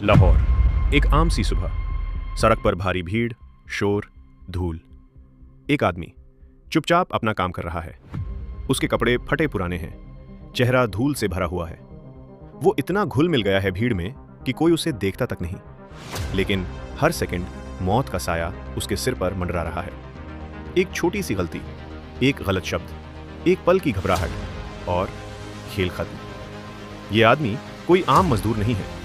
लाहौर, एक आम सी सुबह। सड़क पर भारी भीड़, शोर, धूल। एक आदमी चुपचाप अपना काम कर रहा है। उसके कपड़े फटे पुराने हैं, चेहरा धूल से भरा हुआ है। वो इतना घुल मिल गया है भीड़ में कि कोई उसे देखता तक नहीं। लेकिन हर सेकंड मौत का साया उसके सिर पर मंडरा रहा है। एक छोटी सी गलती, एक गलत शब्द, एक पल की घबराहट और खेल खत्म। ये आदमी कोई आम मजदूर नहीं है।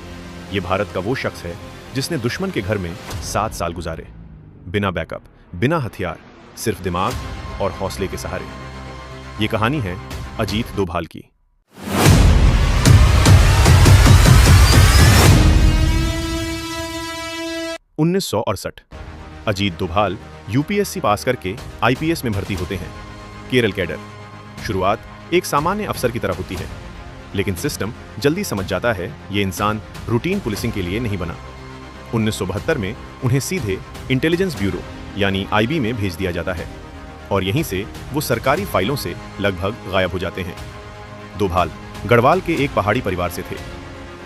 ये भारत का वो शख्स है जिसने दुश्मन के घर में 7 साल गुजारे, बिना बैकअप, बिना हथियार, सिर्फ दिमाग और हौसले के सहारे। ये कहानी है अजीत दोभाल की। उन्नीस सौ 68। अजीत दोभाल यूपीएससी पास करके आईपीएस में भर्ती होते हैं। केरल कैडर। शुरुआत एक सामान्य अफसर की तरह होती है, लेकिन सिस्टम जल्दी समझ जाता है ये इंसान रूटीन पुलिसिंग के लिए नहीं बना। 1972 में उन्हें सीधे इंटेलिजेंस ब्यूरो यानी आईबी में भेज दिया जाता है और यहीं से वो सरकारी फाइलों से लगभग गायब हो जाते हैं। दोभाल गढ़वाल के एक पहाड़ी परिवार से थे।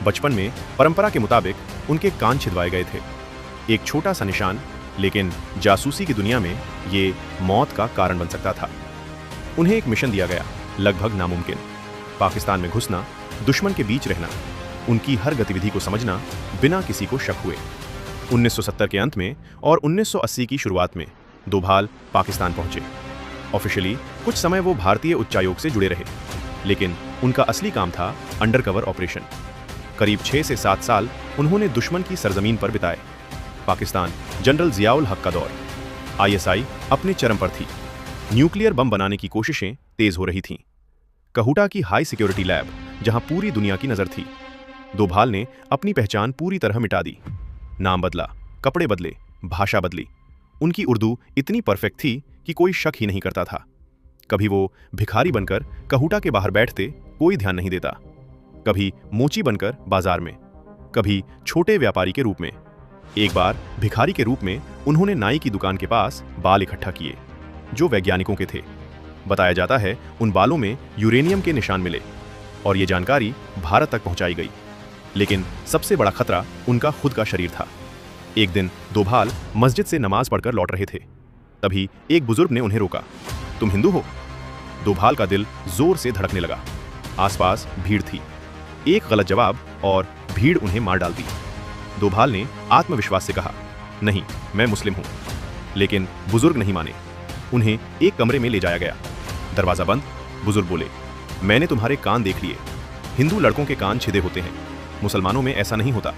बचपन में परंपरा के मुताबिक उनके कान छिदवाए गए थे। एक छोटा सा निशान, लेकिन जासूसी की दुनिया में ये मौत का कारण बन सकता था। उन्हें एक मिशन दिया गया, लगभग नामुमकिन। पाकिस्तान में घुसना, दुश्मन के बीच रहना, उनकी हर गतिविधि को समझना बिना किसी को शक हुए। 1970 के अंत में और 1980 की शुरुआत में दोभाल पाकिस्तान पहुंचे। ऑफिशियली कुछ समय वो भारतीय उच्चायोग से जुड़े रहे, लेकिन उनका असली काम था अंडरकवर ऑपरेशन। करीब 6 से 7 साल उन्होंने दुश्मन की सरजमीन पर बिताए। पाकिस्तान जनरल जियाउल हक का दौर, आईएसआई अपने चरम पर थी। न्यूक्लियर बम बनाने की कोशिशें तेज हो रही थीं। कहूटा की हाई सिक्योरिटी लैब, जहां पूरी दुनिया की नजर थी। दोभाल ने अपनी पहचान पूरी तरह मिटा दी। नाम बदला, कपड़े बदले, भाषा बदली। उनकी उर्दू इतनी परफेक्ट थी कि कोई शक ही नहीं करता था। कभी वो भिखारी बनकर कहूटा के बाहर बैठते, कोई ध्यान नहीं देता। कभी मोची बनकर बाजार में, कभी छोटे व्यापारी के रूप में। एक बार भिखारी के रूप में उन्होंने नाई की दुकान के पास बाल इकट्ठा किए, जो वैज्ञानिकों के थे। बताया जाता है उन बालों में यूरेनियम के निशान मिले और ये जानकारी भारत तक पहुंचाई गई। लेकिन सबसे बड़ा खतरा उनका खुद का शरीर था। एक दिन दोभाल मस्जिद से नमाज पढ़कर लौट रहे थे। तभी एक बुजुर्ग ने उन्हें रोका। तुम हिंदू हो? दोभाल का दिल जोर से धड़कने लगा। आसपास भीड़ थी। एक गलत जवाब और भीड़ उन्हें मार डालती। दोभाल ने आत्मविश्वास से कहा, नहीं, मैं मुस्लिम हूं। लेकिन बुजुर्ग नहीं माने। उन्हें एक कमरे में ले जाया गया। दरवाजा बंद। बुजुर्ग बोले, मैंने तुम्हारे कान देख लिए। हिंदू लड़कों के कान छिदे होते हैं, मुसलमानों में ऐसा नहीं होता।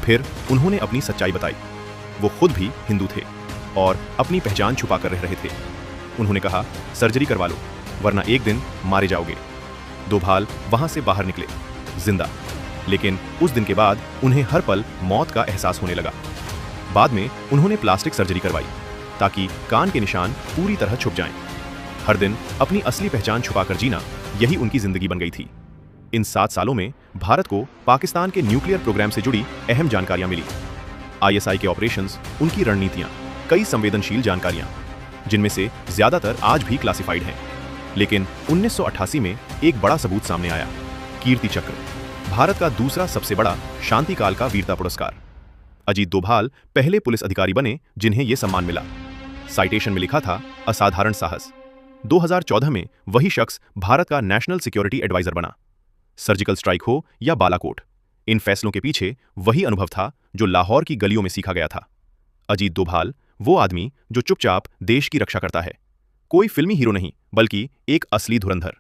फिर उन्होंने अपनी सच्चाई बताई। वो खुद भी हिंदू थे और अपनी पहचान छुपा कर रह रहे थे। उन्होंने कहा, सर्जरी करवा लो, वरना एक दिन मारे जाओगे। दोभाल वहां से बाहर निकले, जिंदा। लेकिन उस दिन के बाद उन्हें हर पल मौत का एहसास होने लगा। बाद में उन्होंने प्लास्टिक सर्जरी करवाई ताकि कान के निशान पूरी तरह छुप जाएं। हर दिन अपनी असली पहचान छुपाकर जीना, यही उनकी जिंदगी बन गई थी। इन 7 सालों में भारत को पाकिस्तान के न्यूक्लियर प्रोग्राम से जुड़ी अहम जानकारियां मिली। आईएसआई के ऑपरेशंस, उनकी रणनीतियां, कई संवेदनशील जानकारियां, जिनमें से ज्यादातर आज भी क्लासिफाइड हैं। लेकिन 1988 में एक बड़ा सबूत सामने आया, कीर्ति चक्र, भारत का दूसरा सबसे बड़ा शांतिकाल का वीरता पुरस्कार। अजीत दोभाल पहले पुलिस अधिकारी बने जिन्हें यह सम्मान मिला। साइटेशन में लिखा था, असाधारण साहस। 2014 में वही शख्स भारत का नेशनल सिक्योरिटी एडवाइजर बना। सर्जिकल स्ट्राइक हो या बालाकोट, इन फैसलों के पीछे वही अनुभव था जो लाहौर की गलियों में सीखा गया था। अजीत दोभाल वो आदमी जो चुपचाप देश की रक्षा करता है। कोई फिल्मी हीरो नहीं, बल्कि एक असली धुरंधर।